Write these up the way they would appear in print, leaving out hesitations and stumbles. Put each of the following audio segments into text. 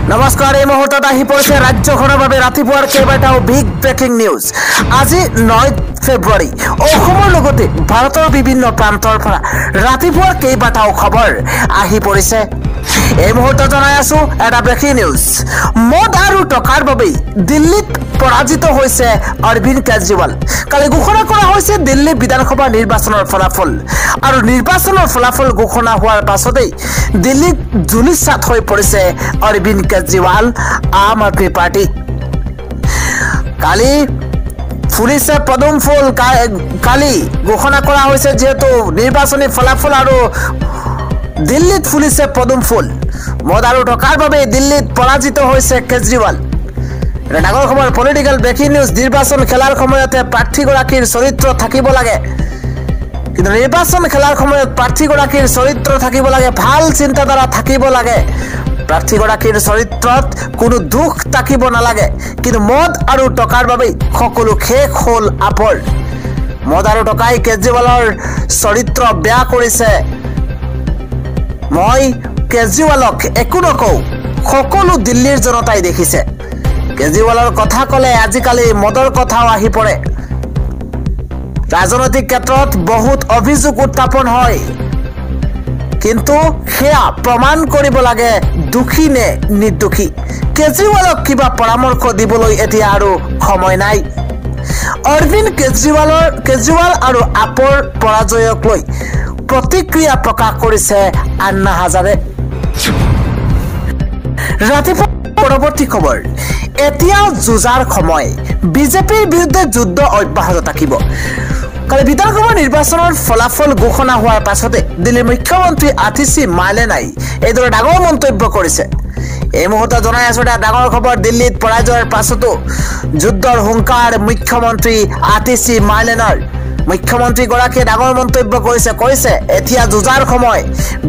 নমস্কাৰ এই মুহূৰ্তত আহি পৰিছে ৰাজ্যখনৰ বাবে ৰাতিপুৱাৰ কেইবাটাও বিগ ব্ৰেকিং নিউজ। আজি 9 ফেব্ৰুৱাৰী অসমৰ লগতে ভাৰতৰ বিভিন্ন প্ৰান্তৰ পৰা ৰাতিপুৱাৰ কেইবাটাও খবৰ আহি পৰিছে। এই মুহূৰ্তত জনাই আছো এটা ব্ৰেকিং নিউজ। মদ আৰু টকাৰ বাবে দিল্লীত পৰাজিত হৈছে অৰবিন্দ কেজৰিৱাল। কালি ঘোষণা কৰা হৈছে দিল্লী বিধানসভা নিৰ্বাচনৰ ফলাফল আৰু নিৰ্বাচনৰ ফলাফল ঘোষণা হোৱাৰ পাছতেই দিল্লীত জুলিচাত হৈ পৰিছে অৰবিন্দ কেজৰিৱাল আম আদমি পাৰ্টি। কালি পুলিচে পদুম ফুল কালি ঘোষণা কৰা হৈছে যেহেতু নিৰ্বাচনী ফলাফল আৰু দিল্লীত পুলিচে পদুম ফুল মদ আৰু টকাৰ বাবে দিল্লীত পৰাজিত হৈছে কেজৰিৱাল। ডাঙৰ খবৰ পলিটিকেল ব্ৰেকিং নিউজ। নিৰ্বাচন খেলাৰ সময়তে প্ৰাৰ্থীগৰাকীৰ চৰিত্ৰ থাকিব লাগে, কিন্তু নিৰ্বাচন খেলাৰ সময়ত প্ৰাৰ্থীগৰাকীৰ চৰিত্ৰ থাকিব লাগে, ভাল চিন্তাধাৰা থাকিব লাগে, প্ৰাৰ্থীগৰাকীৰ চৰিত্ৰত কোনো দুখ থাকিব নালাগে। কিন্তু মদ আৰু টকাৰ বাবে সকলো শেষ হ'ল আপৰ। মদ আৰু টকাই কেজৰিৱালৰ চৰিত্ৰ বেয়া কৰিছে। মই কেজৰিৱালক একো নকওঁ, সকলো দিল্লীৰ জনতাই দেখিছে। কেজৰিৱালৰ কথা ক'লে আজিকালি মদৰ কথাও আহি পৰে। ৰাজনৈতিক ক্ষেত্ৰত বহুত অভিযোগ উত্থাপন হয়, কিন্তু সেয়া প্ৰমাণ কৰিব লাগে দোষী নে নিৰ্দোষী। কেজৰিৱালক কিবা পৰামৰ্শ দিবলৈ এতিয়া আৰু সময় নাই। অৰবিন্দ কেজৰিৱাল আৰু আপৰ পৰাজয়ক লৈ প্ৰতিক্ৰিয়া প্ৰকাশ কৰিছে আন্না হাজাৰে। ৰাতিপুৱা পৰৱৰ্তী খবৰ। এতিয়া যুঁজাৰ সময়, বিজেপিৰ বিৰুদ্ধে যুদ্ধ অব্যাহত থাকিব। কালি বিধানসভা নিৰ্বাচনৰ ফলাফল ঘোষণা হোৱাৰ পাছতে দিল্লীৰ মুখ্যমন্ত্ৰী আতিশী মাৰ্লেনাই এইদৰে ডাঙৰ মন্তব্য কৰিছে। এই মুহূৰ্তত জনাই আছো এটা ডাঙৰ খবৰ। দিল্লীত পৰাজয়ৰ পাছতো যুদ্ধৰ হুংকাৰ মুখ্যমন্ত্ৰী আতিশী মাৰ্লেনাৰ। মুখ্যমন্ত্ৰীগৰাকীয়ে ডাঙৰ মন্তব্য কৈছে এতিয়া যুঁজাৰ সময়,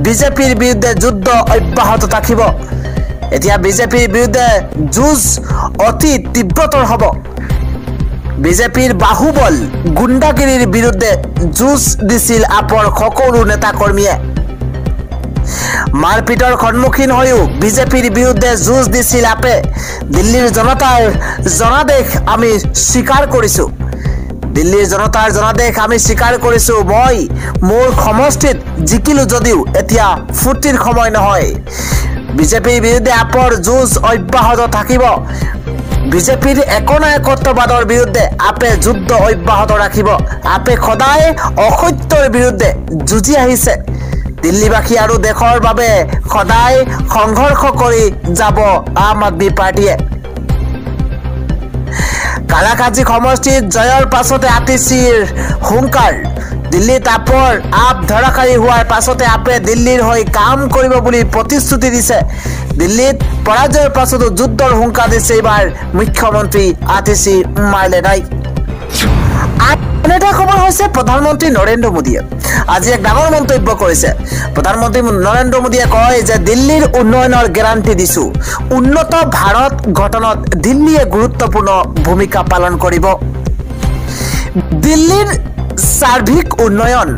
বিজেপিৰ বিৰুদ্ধে যুদ্ধ অব্যাহত থাকিব। এতিয়া বিজেপিৰ বিৰুদ্ধে যুঁজ অতি তীব্ৰতৰ হ'ব। বিজেপিৰ বাহুবল গুণ্ডাগিৰিৰ বিৰুদ্ধে যুঁজ দিছিল আপৰ সকলো নেতা কৰ্মীয়ে। মাৰপিটৰ সন্মুখীন হৈও বিজেপিৰ বিৰুদ্ধে যুঁজ দিছিল আপে। দিল্লীৰ জনতাৰ জনাদেশ আমি স্বীকাৰ কৰিছো। দিল্লীৰ জনতাৰ জনাদেশ আমি স্বীকাৰ কৰিছো। মই মোৰ সমষ্টিত জিকিলো যদিও এতিয়া ফূৰ্তিৰ সময় নহয়। বিজেপিৰ বিৰুদ্ধে আপৰ যুঁজ অব্যাহত থাকিব। বিজেপিৰ একনায়কত্ববাদৰ বিৰুদ্ধে আপে যুদ্ধ অব্যাহত ৰাখিব। আপে সদায় অসত্যৰ বিৰুদ্ধে যুঁজি আহিছে। দিল্লীবাসী আৰু দেশৰ বাবে সদায় সংঘৰ্ষ কৰি যাব আম আদমি পাৰ্টিয়ে। কালাকাজি সমষ্টিত জয়ৰ পাছতে আতিশীৰ হুংকাৰ। দিল্লীত আপৰ আপ ধাৰাসাৰী হোৱাৰ পাছতে আপে দিল্লীৰ হৈ কাম কৰিব বুলি প্ৰতিশ্ৰুতি দিছে। দিল্লীত পৰাজয়ৰ পাছতো যুদ্ধৰ হুংকাৰ দিছে এইবাৰ মুখ্যমন্ত্ৰী আতিশী মাৰ্লেনাই। আন এটা খবৰ হৈছে প্ৰধানমন্ত্ৰী নৰেন্দ্ৰ মোদীয়ে আজি এক ডাঙৰ মন্তব্য কৰিছে। প্ৰধানমন্ত্ৰী নৰেন্দ্ৰ মোদীয়ে কয় যে দিল্লীৰ উন্নয়নৰ গেৰাণ্টি দিছো। উন্নত ভাৰত গঠনত দিল্লীয়ে গুৰুত্বপূৰ্ণ ভূমিকা পালন কৰিব। দিল্লীৰ সাৰ্বিক উন্নয়ন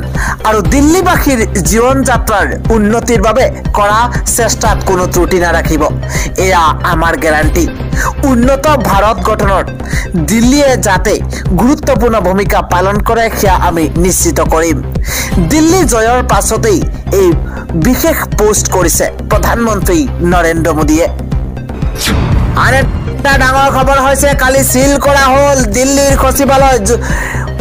আৰু দিল্লীবাসীৰ জীৱন যাত্ৰাৰ উন্নতিৰ বাবে কৰা চেষ্টাত কোনো ত্ৰুটি নাৰাখিব। এয়া আমাৰ গেৰাণ্টি। উন্নত ভাৰত গঠনত দিল্লীয়ে যাতে গুৰুত্বপূৰ্ণ ভূমিকা পালন কৰে সেয়া আমি নিশ্চিত কৰিম। দিল্লী জয়ৰ পাছতেই এই বিশেষ পোষ্ট কৰিছে প্ৰধানমন্ত্ৰী নৰেন্দ্ৰ মোদীয়ে। আন এটা ডাঙৰ খবৰ হৈছে কালি সিল কৰা হ'ল দিল্লীৰ সচিবালয়।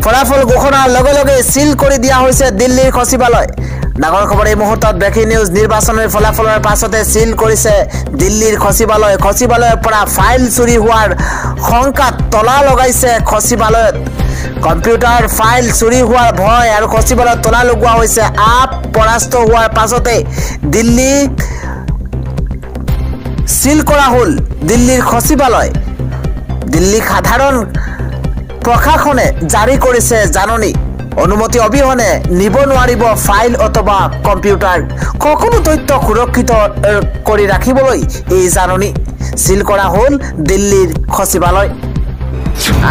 ফলাফল ঘোষণাৰ লগে লগে সিল কৰি দিয়া হৈছে দিল্লীৰ সচিবালয়। ডাঙৰ খবৰ এই মুহূৰ্তত ব্ৰেকিং নিউজ। নিৰ্বাচনৰ ফলাফলৰ পাছতে সিল কৰিছে দিল্লীৰ সচিবালয়। সচিবালয়ৰ পৰা ফাইল চুৰি হোৱাৰ শংকাত তলা লগাইছে সচিবালয়ত। কম্পিউটাৰ ফাইল চুৰি হোৱাৰ ভয় আৰু সচিবালয়ত তলা লগোৱা হৈছে। আপ পৰাস্ত হোৱাৰ পাছতে দিল্লী সিল কৰা হ'ল দিল্লীৰ সচিবালয়। দিল্লী সাধাৰণ প্ৰশাসনে জাৰি কৰিছে জাননী। অনুমতি অবিহনে নিব নোৱাৰিব ফাইল অথবা কম্পিউটাৰ। সকলো তথ্য সুৰক্ষিত কৰি ৰাখিবলৈ এই জাননী সিল কৰা হ'ল দিল্লীৰ সচিবালয়।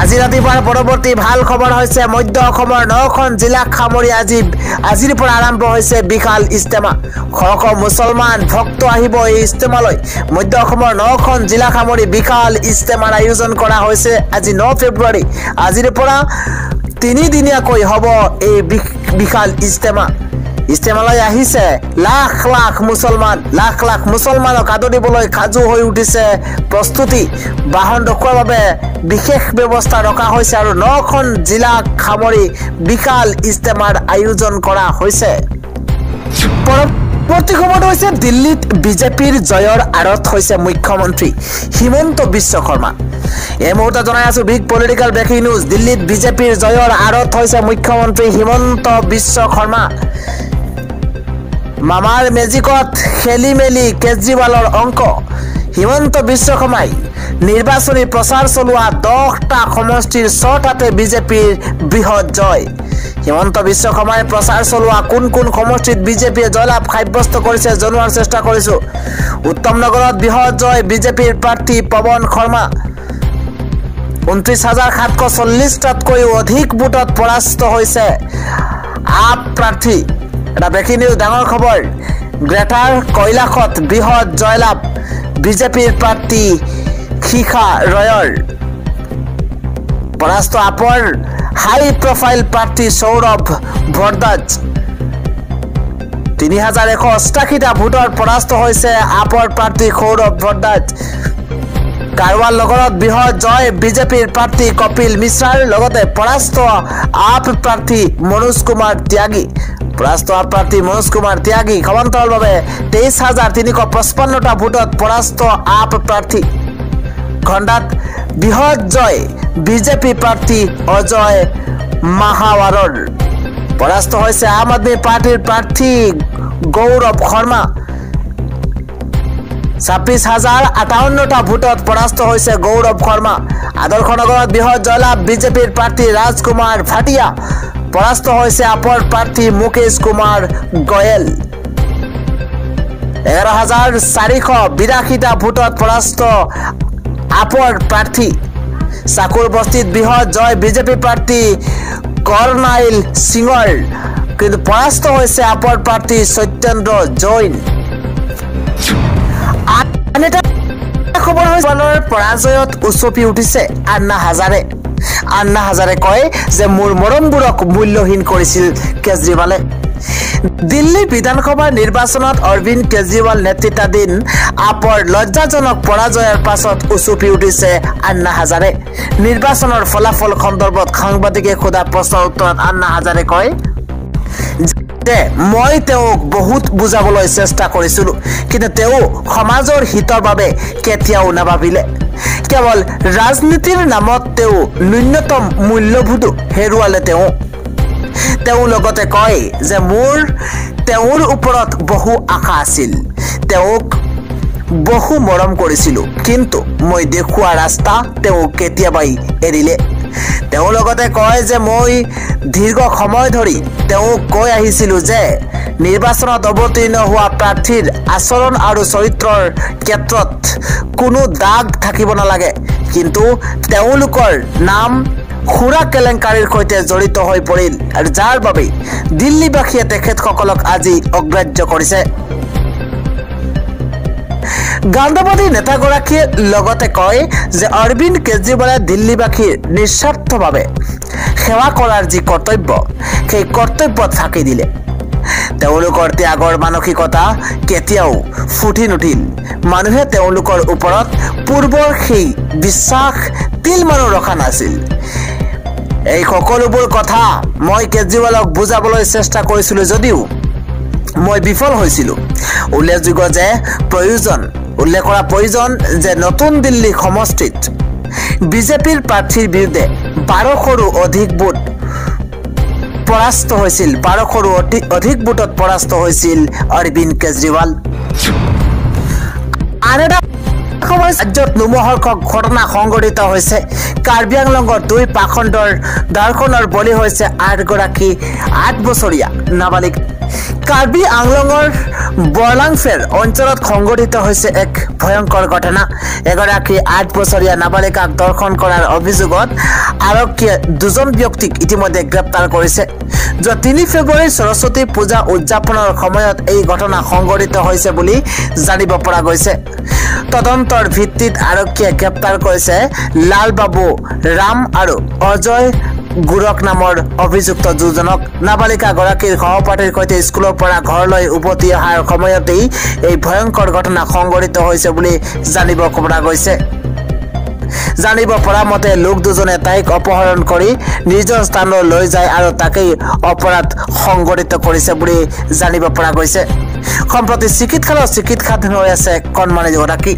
আজি ৰাতিপুৱাৰ পৰৱৰ্তী ভাল খবৰ হৈছে মধ্য অসমৰ 9খন জিলাক সামৰি আজিৰ পৰা আৰম্ভ হৈছে বিশাল ইস্তেমা। শ মুছলমান ভক্ত আহিব এই ইস্তেমালৈ। মধ্য অসমৰ 9খন জিলা সামৰি বিশাল ইস্তেমাৰ আয়োজন কৰা হৈছে আজি 9 ফেব্ৰুৱাৰী। আজিৰ পৰা 3 দিনীয়াকৈ হ'ব এই বিশাল ইস্তেমা। ইস্তেমালৈ আহিছে লাখ লাখ মুছলমানক আদৰিবলৈ সাজু হৈ উঠিছে প্ৰস্তুতি। বাহন ৰখোৱাৰ বাবে বিশেষ ব্যৱস্থা ৰখা হৈছে আৰু 9খন জিলাক সামৰি বিশাল ইস্তেমাৰ আয়োজন কৰা হৈছে। পৰৱৰ্তী খবৰটো হৈছে দিল্লীত বিজেপিৰ জয়ৰ আঁৰত হৈছে মুখ্যমন্ত্ৰী হিমন্ত বিশ্ব শৰ্মা। এই মুহূৰ্তে জনাই আছো বিগ পলিটিকেল ব্ৰেকিং নিউজ। দিল্লীত বিজেপিৰ জয়ৰ আঁৰত হৈছে মুখ্যমন্ত্ৰী হিমন্ত বিশ্ব শৰ্মা। মামাৰ মেজিকত খেলি মেলি কেজৰিৱালৰ অংক। হিমন্ত বিশ্ব শৰ্মাই নিৰ্বাচনী প্ৰচাৰ চলোৱা 10টা সমষ্টিৰ 6টাতে বিজেপিৰ বৃহৎ জয়। হিমন্ত বিশ্ব শৰ্মাই প্ৰচাৰ চলোৱা কোন সমষ্টিত বিজেপিয়ে জয়লাভ সাব্যস্ত কৰিছে জনোৱাৰ চেষ্টা কৰিছো। উত্তম নগৰত বৃহৎ জয় বিজেপিৰ প্ৰাৰ্থী পৱন শৰ্মা। 29,740টাতকৈও অধিক ভোটত পৰাস্ত হৈছে আপ প্ৰাৰ্থী। এটা ব্ৰেকিং নিউজ ডাঙৰ খবৰ। গ্ৰেটাৰ কৈলাশত বৃহৎ জয়লাভ বিজেপিৰ প্ৰাৰ্থী শিখা ৰয়ৰ। পৰাস্ত আপৰ হাই প্ৰফাইল প্ৰাৰ্থী সৌৰভ ভৰদ্বাজ। 3,188টা ভোটৰ পৰাস্ত হৈছে আপৰ প্ৰাৰ্থী সৌৰভ ভৰদ্বাজ। কাৰৱাল নগৰত বৃহৎ জয় বিজেপিৰ প্ৰাৰ্থী কপিল মিশ্ৰাৰ। লগতে পৰাস্ত আপ প্ৰাৰ্থী মনোজ কুমাৰ ত্যাগী। সমান্তৰালভাৱে 23,355টা ভোটত পৰাস্ত আপ প্ৰাৰ্থী। ঘণ্টাত বৃহৎ জয় বিজেপি প্ৰাৰ্থী অজয় মাহাৱাৰৰ। পৰাস্ত হৈছে আম আদমি পাৰ্টিৰ প্ৰাৰ্থী গৌৰৱ শৰ্মা। 26,058টা ভোটত পৰাস্ত হৈছে গৌৰৱ শৰ্মা। আদৰ্শ নগৰত বৃহৎ জয়লাভ বিজেপিৰ প্ৰাৰ্থী ৰাজকুমাৰ ভাটিয়া। পৰাস্ত হৈছে আপৰ প্ৰাৰ্থী মুকেশ কুমাৰ গোয়েল। 11,482টা ভোটত পৰাস্ত আপৰ প্ৰাৰ্থী। চাকুৰ বস্তিত বৃহৎ জয় বিজেপি প্ৰাৰ্থী কৰ্ণাইল সিঙৰ। কিন্তু পৰাস্ত হৈছে আপৰ প্ৰাৰ্থী সত্যেন্দ্ৰ জৈন। আন এটা খবৰ হৈছে পৰাজয়ত উচপি উঠিছে আন্না হাজাৰে। আন্না হাজাৰে কয় যে মোৰ মৰমবোৰক মূল্যহীন কৰিছিল কেজৰিৱালে। দিল্লী বিধানসভাৰ নিৰ্বাচনত অৰবিন্দ কেজৰিৱাল নেতৃত্বাধীন আপৰ লজ্জাজনক পৰাজয়ৰ পাছত উচপি উঠিছে আন্না হাজাৰে। নিৰ্বাচনৰ ফলাফল সন্দৰ্ভত সাংবাদিকে সোধা প্ৰশ্নৰ উত্তৰত আন্না হাজাৰে কয় যে মই তেওঁক বহুত বুজাবলৈ চেষ্টা কৰিছিলো, কিন্তু তেওঁ সমাজৰ হিতৰ বাবে কেতিয়াও নাভাবিলে। কেৱল ৰাজনীতিৰ নামত তেওঁ ন্যূনতম মূল্যবোধ হেৰুৱালে। তেওঁ লগতে কয় যে মোৰ তেওঁৰ ওপৰত বহু আশা আছিল, তেওঁক বহু মৰম কৰিছিলো, কিন্তু মই দেখুওৱা ৰাস্তা তেওঁ কেতিয়াবাই এৰিলে। তেওঁ লগতে কয় যে মই দীৰ্ঘ সময় ধৰি তেওঁক কৈ আহিছিলো যে নিৰ্বাচনত অৱতীৰ্ণ হোৱা প্ৰাৰ্থীৰ আচৰণ আৰু চৰিত্ৰৰ ক্ষেত্ৰত কোনো দাগ থাকিব নালাগে, কিন্তু তেওঁলোকৰ নাম খুৰা কেলেংকাৰীৰ সৈতে জড়িত হৈ পৰিল আৰু যাৰ বাবে দিল্লীবাসীয়ে তেখেতসকলক আজি অগ্ৰাহ্য কৰিছে। গান্ধীবাদী নেতাগৰাকীয়ে লগতে কয় যে অৰবিন্দ কেজৰিৱালে দিল্লীবাসীৰ নিস্বাৰ্থভাৱে সেৱা কৰাৰ যি কৰ্তব্য, সেই কৰ্তব্যত ফাঁকি দিলে। তেওঁলোকৰ ত্যাগৰ মানসিকতা কেতিয়াও ফুটি নুঠিল। মানুহে তেওঁলোকৰ ওপৰত পূৰ্বৰ সেই বিশ্বাস তিলমানো ৰখা নাছিল। এই সকলোবোৰ কথা মই কেজৰিৱালক বুজাবলৈ চেষ্টা কৰিছিলো যদিও মই বিফল হৈছিলো। উল্লেখ কৰা প্ৰয়োজন যে নতুন দিল্লী সমষ্টিত বিজেপিৰ প্ৰাৰ্থীৰ বিৰুদ্ধে 12শৰো অধিক ভোট পৰাস্ত হৈছিল। 12শৰো অধিক ভোটত পৰাস্ত হৈছিল অৰবিন্দ কেজৰিৱাল। আন এটা ৰাজ্যত লোমহৰ্ষক ঘটনা সংঘটিত হৈছে। কাৰ্বি আংলঙৰ 2 পাখণ্ডৰ ধৰ্ষণৰ বলি হৈছে 8 বছৰীয়া নাবালিক। কাৰ্বি আংলঙৰ বৰলাংফেৰ অঞ্চলত সংঘটিত হৈছে এক ভয়ংকৰ ঘটনা। এগৰাকী 8 বছৰীয়া নাবালিকাক দৰ্শন কৰাৰ অভিযোগত আৰক্ষীয়ে 2জন ব্যক্তিক ইতিমধ্যে গ্ৰেপ্তাৰ কৰিছে। যোৱা 3 ফেব্ৰুৱাৰীৰ সৰস্বতী পূজা উদযাপনৰ সময়ত এই ঘটনা সংঘটিত হৈছে বুলি জানিব পৰা গৈছে। তদন্তৰ ভিত্তিত আৰক্ষীয়ে গ্ৰেপ্তাৰ কৰিছে লালবাবু ৰাম আৰু অজয় গুৰক নামৰ অভিযুক্ত দুজনক। নাবালিকাগৰাকীৰ সহপাঠীৰ সৈতে স্কুলৰ পৰা ঘৰলৈ উভতি অহাৰ সময়তেই এই ভয়ংকৰ ঘটনা সংঘটিত হৈছে বুলি জানিব পৰা গৈছে। জানিব পৰা মতে লোক দুজনে তাইক অপহৰণ কৰি নিজৰ স্থানলৈ লৈ যায় আৰু তাকেই অপৰাধ সংঘটিত কৰিছে বুলি জানিব পৰা গৈছে। সম্প্ৰতি চিকিৎসালয়ত চিকিৎসাধীন হৈ আছে কণমানিগৰাকী।